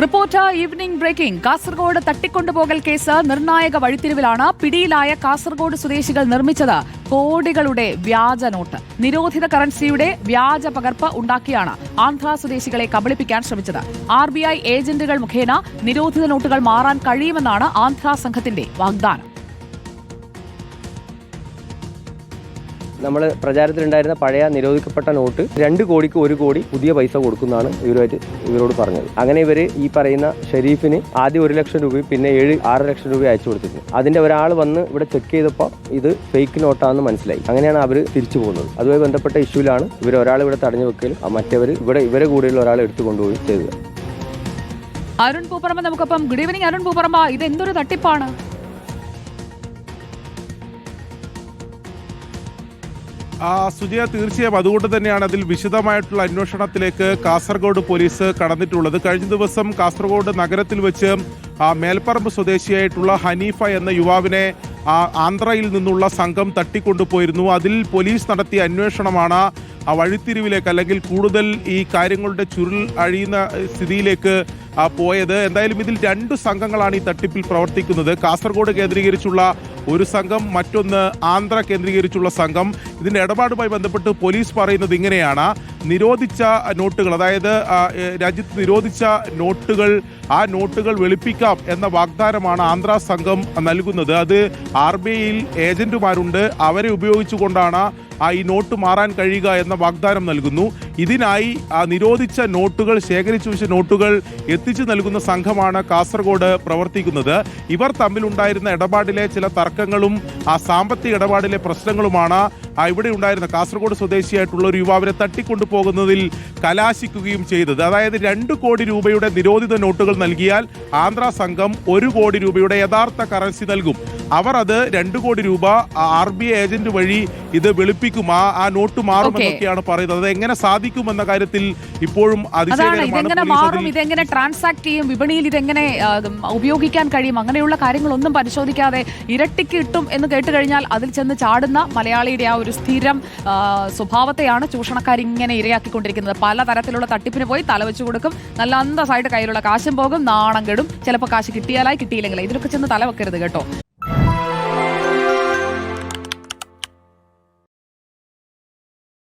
Reporter evening breaking. Kasaragod തട്ടിക്കൊണ്ടുപോകൽ case നിർണായക വഴിത്തിരിവിലാണ്. പിടിയിലായ കാസർഗോഡ് സ്വദേശികൾ നിർമ്മിച്ചത് കോടികളുടെ വ്യാജ നോട്ട്. നിരോധിത കറൻസിയുടെ വ്യാജ പകർപ്പ് ഉണ്ടാക്കിയാണ് ആന്ധ്ര സ്വദേശികളെ കബളിപ്പിക്കാൻ ശ്രമിച്ചത്. RBI ഏജന്റുകൾ മുഖേന നിരോധിത നോട്ടുകൾ മാറാൻ കഴിയുമെന്നാണ് ആന്ധ്ര സംഘത്തിന്റെ വാഗ്ദാനം. നമ്മൾ പ്രചാരത്തിലുണ്ടായിരുന്ന പഴയ നിരോധിക്കപ്പെട്ട നോട്ട് 2 കോടിക്ക് 1 കോടി പുതിയ പൈസ കൊടുക്കുന്നതാണ് ഇവരോട് പറഞ്ഞത്. അങ്ങനെ ഇവർ ഈ പറയുന്ന ഷെരീഫിന് ആദ്യം 1 ലക്ഷം രൂപയും പിന്നെ 6 ലക്ഷം രൂപ അയച്ചു കൊടുത്തിരുന്നു. അതിന്റെ ഒരാൾ വന്ന് ഇവിടെ ചെക്ക് ചെയ്തപ്പോൾ ഇത് ഫേക്ക് നോട്ടാണെന്ന് മനസ്സിലായി. അങ്ങനെയാണ് അവർ തിരിച്ചു പോകുന്നത്. അതുമായി ബന്ധപ്പെട്ട ഇഷ്യൂലാണ് ഒരാൾ ഇവിടെ തടഞ്ഞു വെക്കലും മറ്റവർ ഇവരെ കൂടെയുള്ള ഒരാളെ എടുത്തു കൊണ്ടുപോയി ചെയ്തത്. അരുൺ പൂപ്പറമ്പ നമുക്കൊപ്പം. Good evening Arun Pooparamba. ഇത് എന്തൊരു തട്ടിപ്പാണ്? സുജയ, തീർച്ചയായും അതുകൊണ്ട് തന്നെയാണ് അതിൽ വിശദമായിട്ടുള്ള അന്വേഷണത്തിലേക്ക് കാസർഗോഡ് പോലീസ് കടന്നിട്ടുള്ളത്. കഴിഞ്ഞ ദിവസം കാസർഗോഡ് നഗരത്തിൽ വെച്ച് മേൽപ്പറമ്പ് സ്വദേശിയായിട്ടുള്ള ഹനീഫ എന്ന യുവാവിനെ ആന്ധ്രയിൽ നിന്നുള്ള സംഘം തട്ടിക്കൊണ്ടുപോയിരുന്നു. അതിൽ പോലീസ് നടത്തിയ അന്വേഷണമാണ് ആ വഴിത്തിരിവിലേക്ക്, അല്ലെങ്കിൽ കൂടുതൽ ഈ കാര്യങ്ങളുടെ ചുരുൾ അഴിയുന്ന സ്ഥിതിയിലേക്ക് പോയത്. എന്തായാലും ഇതിൽ 2 സംഘങ്ങളാണ് ഈ തട്ടിപ്പിൽ പ്രവർത്തിക്കുന്നത്. കാസർഗോഡ് കേന്ദ്രീകരിച്ചുള്ള ഒരു സംഘം, മറ്റൊന്ന് ആന്ധ്ര കേന്ദ്രീകരിച്ചുള്ള സംഘം. ഇതിന്റെ ഇടപാടുമായി ബന്ധപ്പെട്ട് പോലീസ് പറയുന്നത് ഇങ്ങനെയാണ്: നിരോധിച്ച നോട്ടുകൾ, അതായത് രാജ്യത്ത് നിരോധിച്ച നോട്ടുകൾ, ആ നോട്ടുകൾ വെളുപ്പിക്കാം എന്ന വാഗ്ദാനമാണ് ആന്ധ്ര സംഘം നൽകുന്നത്. അത് RBIയിൽ ഏജന്റുമാരുണ്ട്, അവരെ ഉപയോഗിച്ചുകൊണ്ടാണ് ഈ നോട്ട് മാറാൻ കഴിയുക എന്ന വാഗ്ദാനം നൽകുന്നു. ഇതിനായി നിരോധിച്ച നോട്ടുകൾ, ശേഖരിച്ചു വെച്ച നോട്ടുകൾ എത്തിച്ചു നൽകുന്ന സംഘമാണ് കാസർഗോഡ് പ്രവർത്തിക്കുന്നത്. ഇവർ തമ്മിലുണ്ടായിരുന്ന ഇടപാടിലെ ചില തർക്കങ്ങളും സാമ്പത്തിക ഇടപാടിലെ പ്രശ്നങ്ങളുമാണ് ഇവിടെ ഉണ്ടായിരുന്ന കാസർഗോഡ് സ്വദേശിയായിട്ടുള്ള ഒരു യുവാവിനെ തട്ടിക്കൊണ്ടുപോകുന്നതിൽ കലാശിക്കുകയും ചെയ്തത്. അതായത് 2 കോടി രൂപയുടെ നിരോധിത നോട്ടുകൾ നൽകിയാൽ ആന്ധ്ര സംഘം 1 കോടി രൂപയുടെ യഥാർത്ഥ കറൻസി നൽകും. അവർ അത് 2 കോടി രൂപ RBI ഏജന്റ് വഴി ഇത് വെളുപ്പിക്കും, ആ നോട്ട് മാറുമെന്നൊക്കെയാണ് പറയുന്നത്. അത് എങ്ങനെ സാധിക്കുമെന്ന കാര്യത്തിൽ ഇപ്പോഴും ഇതെങ്ങനെ ട്രാൻസാക്ട് ചെയ്യും, വിപണിയിൽ ഇതെങ്ങനെ ഉപയോഗിക്കാൻ കഴിയും, അങ്ങനെയുള്ള കാര്യങ്ങളൊന്നും പരിശോധിക്കാതെ ഇരട്ടിക്ക് കിട്ടും എന്ന് കേട്ട് കഴിഞ്ഞാൽ അതിൽ ചെന്ന് ചാടുന്ന മലയാളിയുടെ ആ ഒരു സ്ഥിരം സ്വഭാവത്തെയാണ് ചൂഷണക്കാർ ഇങ്ങനെ ഇരയാക്കിക്കൊണ്ടിരിക്കുന്നത്. പലതരത്തിലുള്ള തട്ടിപ്പിന് പോയി തലവെച്ചു കൊടുക്കും, നല്ല അന്തസ്സായിട്ട് കയ്യിലുള്ള കാശും പോകും, നാണം കെടും. ചിലപ്പോൾ കാശ് കിട്ടിയാലായി, കിട്ടിയില്ലെങ്കിൽ ഇതിലൊക്കെ ചെന്ന് തല വെക്കരുത് കേട്ടോ.